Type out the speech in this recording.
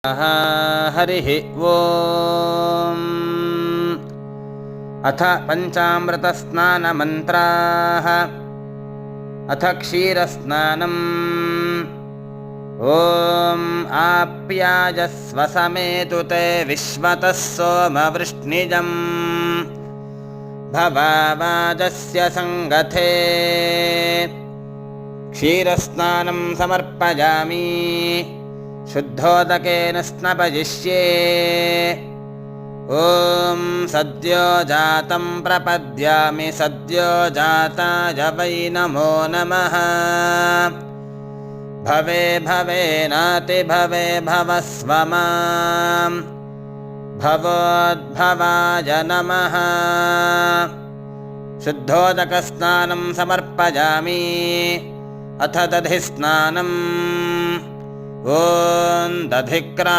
हरिः ओम्। अथ पञ्चामृतस्नानमन्त्राः। अथ क्षीरस्नानम्। ॐ आप्यायस्व समेतु ते विश्वतः सोमवृष्णिजम् भवावाजस्य सङ्गथे। क्षीरस्नानं समर्पयामि, शुद्धोदकेन स्नपयिष्ये। ॐ सद्यो जातं प्रपद्यामि, सद्यो जाताय वै नमो नमः। भवे भवे नाति भवे भवस्व मां, भवोद्भवाय नमः। शुद्धोदकस्नानं समर्पयामि। अथ दधिस्नानम्। ॐ दधिक्रा